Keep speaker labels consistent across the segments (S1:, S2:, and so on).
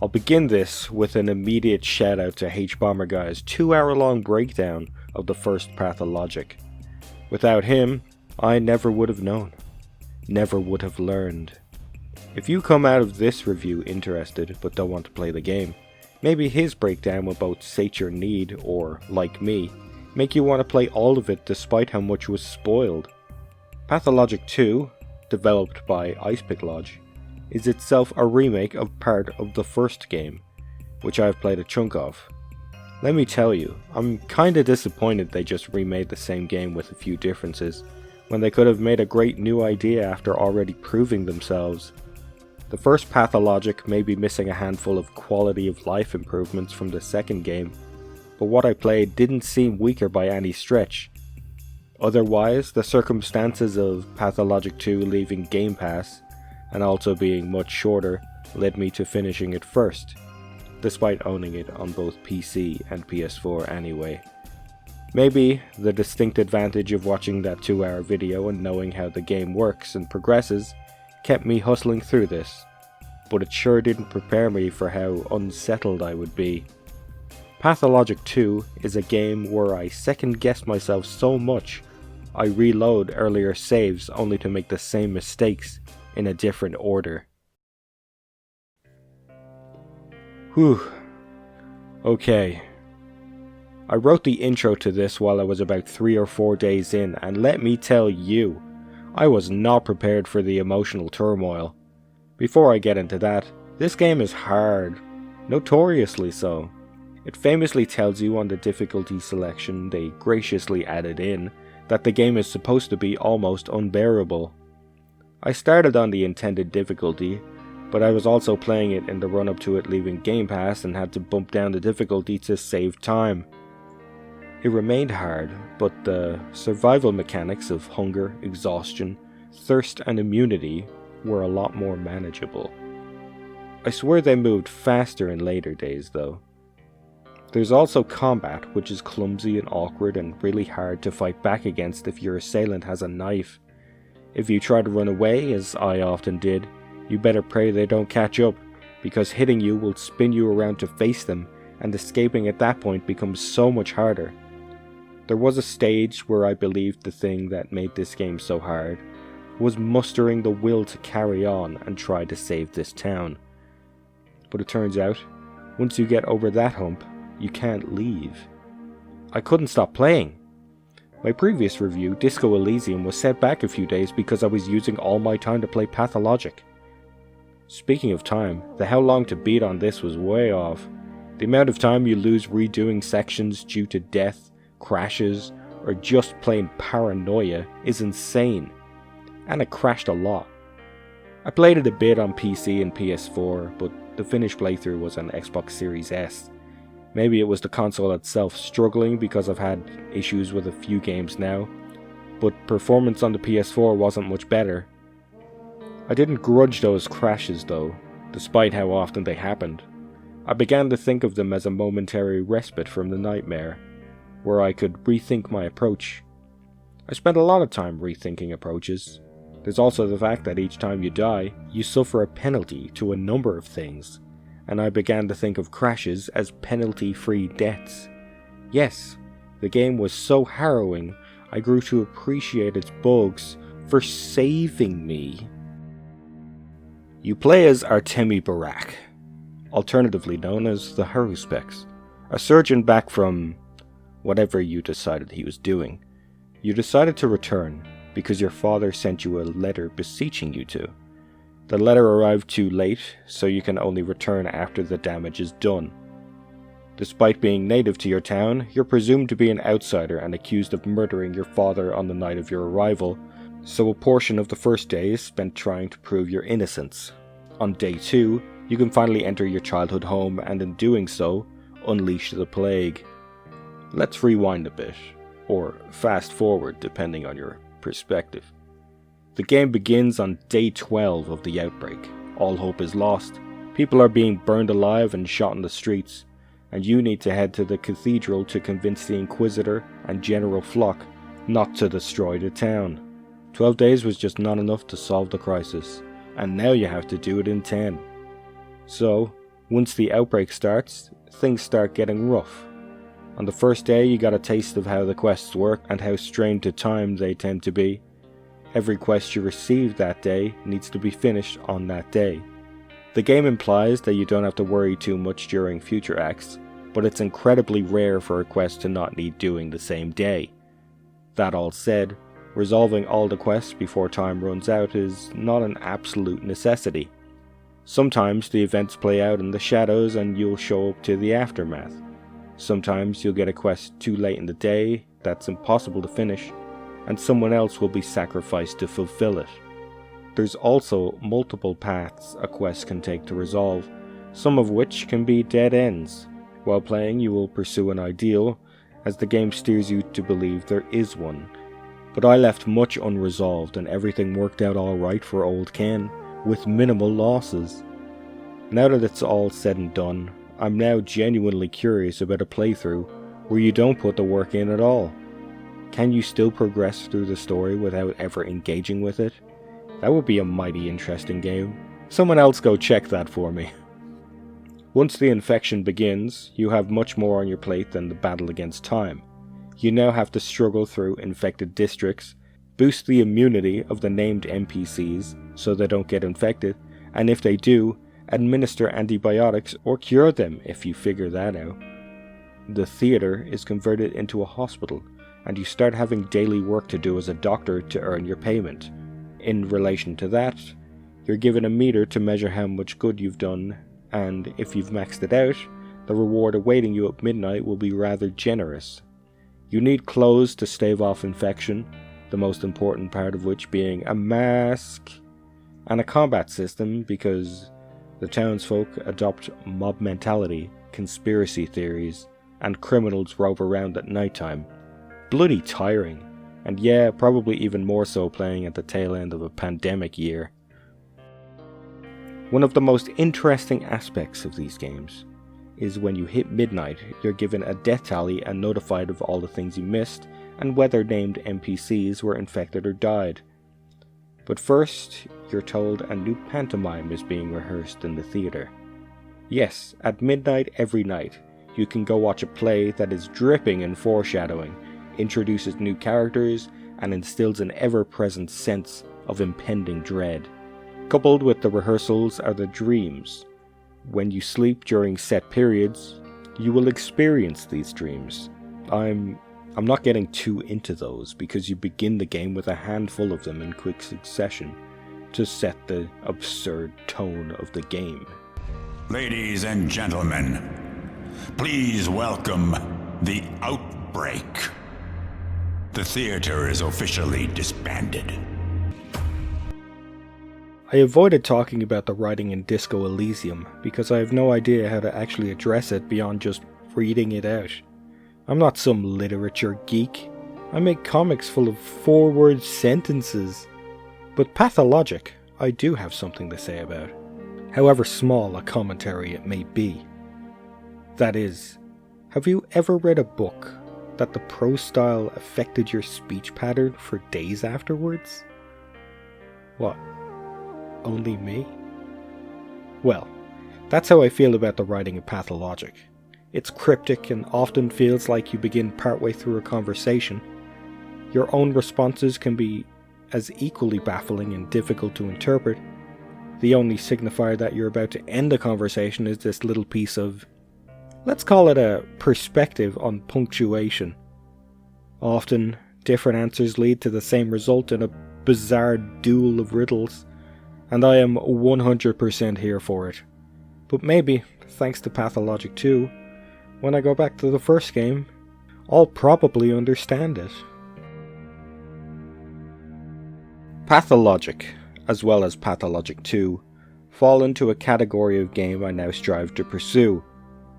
S1: I'll begin this with an immediate shout out to Hbomberguy's 2-hour-long breakdown of the first Pathologic. Without him, I never would have known, never would have learned. If you come out of this review interested but don't want to play the game, maybe his breakdown will both sate your need or, like me, make you want to play all of it despite how much was spoiled. Pathologic 2, developed by Icepick Lodge, is itself a remake of part of the first game, which I've played a chunk of. Let me tell you, I'm kinda disappointed they just remade the same game with a few differences, when they could have made a great new idea after already proving themselves. The first Pathologic may be missing a handful of quality of life improvements from the second game, but what I played didn't seem weaker by any stretch. Otherwise, the circumstances of Pathologic 2 leaving Game Pass, and also being much shorter, led me to finishing it first, despite owning it on both PC and PS4 anyway. Maybe the distinct advantage of watching that 2-hour video and knowing how the game works and progresses kept me hustling through this, but it sure didn't prepare me for how unsettled I would be. Pathologic 2 is a game where I second guess myself so much I reload earlier saves only to make the same mistakes in a different order. Whew. Okay. I wrote the intro to this while I was about 3 or 4 days in, and let me tell you, I was not prepared for the emotional turmoil. Before I get into that, this game is hard, notoriously so. It famously tells you on the difficulty selection they graciously added in that the game is supposed to be almost unbearable. I started on the intended difficulty, but I was also playing it in the run up to it leaving Game Pass and had to bump down the difficulty to save time. It remained hard, but the survival mechanics of hunger, exhaustion, thirst and immunity were a lot more manageable. I swear they moved faster in later days though. There's also combat, which is clumsy and awkward and really hard to fight back against if your assailant has a knife. If you try to run away, as I often did, you better pray they don't catch up, because hitting you will spin you around to face them, and escaping at that point becomes so much harder. There was a stage where I believed the thing that made this game so hard was mustering the will to carry on and try to save this town. But it turns out, once you get over that hump, you can't leave. I couldn't stop playing. My previous review, Disco Elysium, was set back a few days because I was using all my time to play Pathologic. Speaking of time, the how long to beat on this was way off. The amount of time you lose redoing sections due to death, crashes, or just plain paranoia is insane. And it crashed a lot. I played it a bit on PC and PS4, but the finished playthrough was on Xbox Series S. Maybe it was the console itself struggling because I've had issues with a few games now, but performance on the PS4 wasn't much better. I didn't grudge those crashes though, despite how often they happened. I began to think of them as a momentary respite from the nightmare, where I could rethink my approach. I spent a lot of time rethinking approaches. There's also the fact that each time you die, you suffer a penalty to a number of things, and I began to think of crashes as penalty-free deaths. Yes, the game was so harrowing, I grew to appreciate its bugs for saving me. You play as Artemi Barak, alternatively known as the Haruspecs, a surgeon back from whatever you decided he was doing. You decided to return because your father sent you a letter beseeching you to. The letter arrived too late, so you can only return after the damage is done. Despite being native to your town, you're presumed to be an outsider and accused of murdering your father on the night of your arrival, so a portion of the first day is spent trying to prove your innocence. On day 2, you can finally enter your childhood home and in doing so, unleash the plague. Let's rewind a bit, or fast forward depending on your perspective. The game begins on day 12 of the outbreak. All hope is lost. People are being burned alive and shot in the streets, and you need to head to the cathedral to convince the Inquisitor and General Flock not to destroy the town. 12 days was just not enough to solve the crisis, and now you have to do it in 10. So, Once the outbreak starts, things start getting rough. On the first day you got a taste of how the quests work and how strained to time they tend to be. Every quest you receive that day needs to be finished on that day. The game implies that you don't have to worry too much during future acts, but it's incredibly rare for a quest to not need doing the same day. That all said, resolving all the quests before time runs out is not an absolute necessity. Sometimes the events play out in the shadows and you'll show up to the aftermath. Sometimes you'll get a quest too late in the day that's impossible to finish, and someone else will be sacrificed to fulfill it. There's also multiple paths a quest can take to resolve, some of which can be dead ends. While playing, you will pursue an ideal, as the game steers you to believe there is one. But I left much unresolved and everything worked out alright for old Ken, with minimal losses. Now that it's all said and done, I'm now genuinely curious about a playthrough where you don't put the work in at all. Can you still progress through the story without ever engaging with it? That would be a mighty interesting game. Someone else go check that for me. Once the infection begins, you have much more on your plate than the battle against time. You now have to struggle through infected districts, boost the immunity of the named NPCs so they don't get infected, and if they do, administer antibiotics or cure them if you figure that out. The theater is converted into a hospital, and you start having daily work to do as a doctor to earn your payment. In relation to that, you're given a meter to measure how much good you've done, and if you've maxed it out, the reward awaiting you at midnight will be rather generous. You need clothes to stave off infection, the most important part of which being a mask, and a combat system because the townsfolk adopt mob mentality, conspiracy theories, and criminals rove around at nighttime. Bloody tiring, and yeah, probably even more so playing at the tail end of a pandemic year. One of the most interesting aspects of these games is when you hit midnight, you're given a death tally and notified of all the things you missed and whether named NPCs were infected or died. But first, you're told a new pantomime is being rehearsed in the theater. Yes, at midnight every night, you can go watch a play that is dripping in foreshadowing, introduces new characters, and instills an ever-present sense of impending dread. Coupled with the rehearsals are the dreams. When you sleep during set periods, you will experience these dreams. I'm not getting too into those because you begin the game with a handful of them in quick succession to set the absurd tone of the game.
S2: Ladies and gentlemen, please welcome the Outbreak. The theater is officially disbanded.
S1: I avoided talking about the writing in Disco Elysium because I have no idea how to actually address it beyond just reading it out. I'm not some literature geek. I make comics full of 4-word sentences. But Pathologic, I do have something to say about, however small a commentary it may be. That is, have you ever read a book that the prose style affected your speech pattern for days afterwards? What? Only me? Well, that's how I feel about the writing of Pathologic. It's cryptic and often feels like you begin partway through a conversation. Your own responses can be as equally baffling and difficult to interpret. The only signifier that you're about to end the conversation is this little piece of, let's call it a perspective on punctuation. Often, different answers lead to the same result in a bizarre duel of riddles, and I am 100% here for it. But maybe, thanks to Pathologic 2, when I go back to the first game, I'll probably understand it. Pathologic, as well as Pathologic 2, fall into a category of game I now strive to pursue,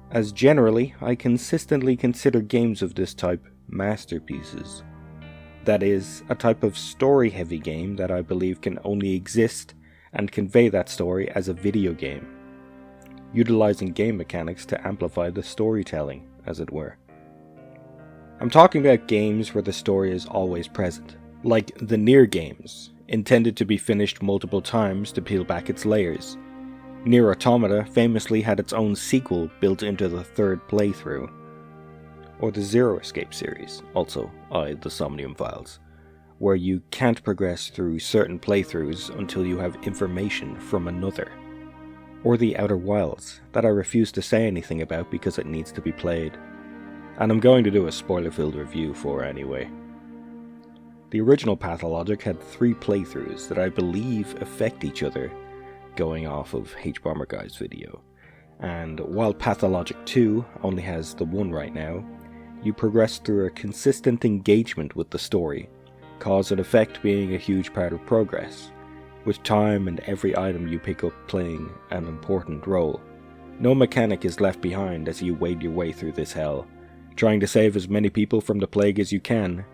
S1: as generally I consistently consider games of this type masterpieces. That is, a type of story-heavy game that I believe can only exist and convey that story as a video game, utilizing game mechanics to amplify the storytelling, as it were. I'm talking about games where the story is always present, like the Nier games, intended to be finished multiple times to peel back its layers. Nier Automata famously had its own sequel built into the third playthrough. Or the Zero Escape series, also the Somnium Files, where you can't progress through certain playthroughs until you have information from another. Or the Outer Wilds, that I refuse to say anything about because it needs to be played, and I'm going to do a spoiler-filled review for anyway. The original Pathologic had 3 playthroughs that I believe affect each other, going off of Hbomberguy's video, and while Pathologic 2 only has the one right now, you progress through a consistent engagement with the story, cause and effect being a huge part of progress, with time and every item you pick up playing an important role. No mechanic is left behind as you wade your way through this hell, trying to save as many people from the plague as you can,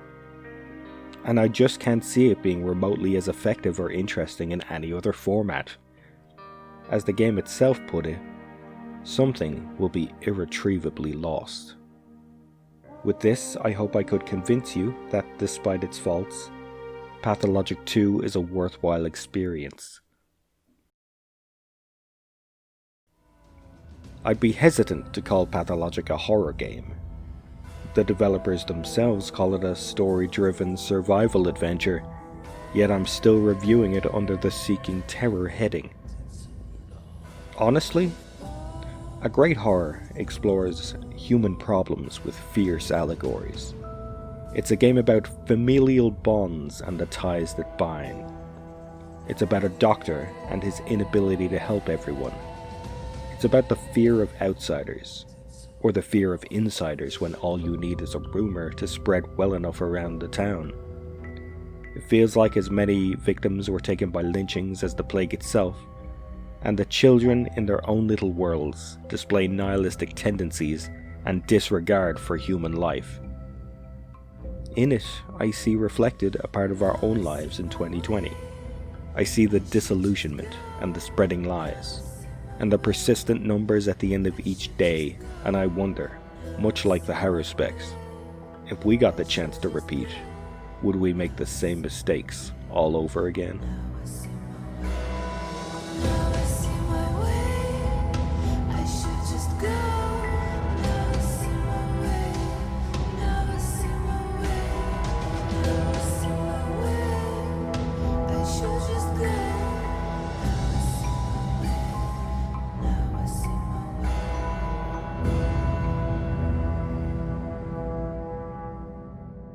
S1: and I just can't see it being remotely as effective or interesting in any other format. As the game itself put it, something will be irretrievably lost. With this, I hope I could convince you that despite its faults, Pathologic 2 is a worthwhile experience. I'd be hesitant to call Pathologic a horror game. The developers themselves call it a story-driven survival adventure, yet I'm still reviewing it under the Seeking Terror heading. Honestly, a great horror explores human problems with fierce allegories. It's a game about familial bonds and the ties that bind. It's about a doctor and his inability to help everyone. It's about the fear of outsiders, or the fear of insiders when all you need is a rumor to spread well enough around the town. It feels like as many victims were taken by lynchings as the plague itself, and the children in their own little worlds display nihilistic tendencies and disregard for human life. In it, I see reflected a part of our own lives in 2020. I see the disillusionment and the spreading lies, and the persistent numbers at the end of each day, and I wonder, much like the Haruspecs, if we got the chance to repeat, would we make the same mistakes all over again?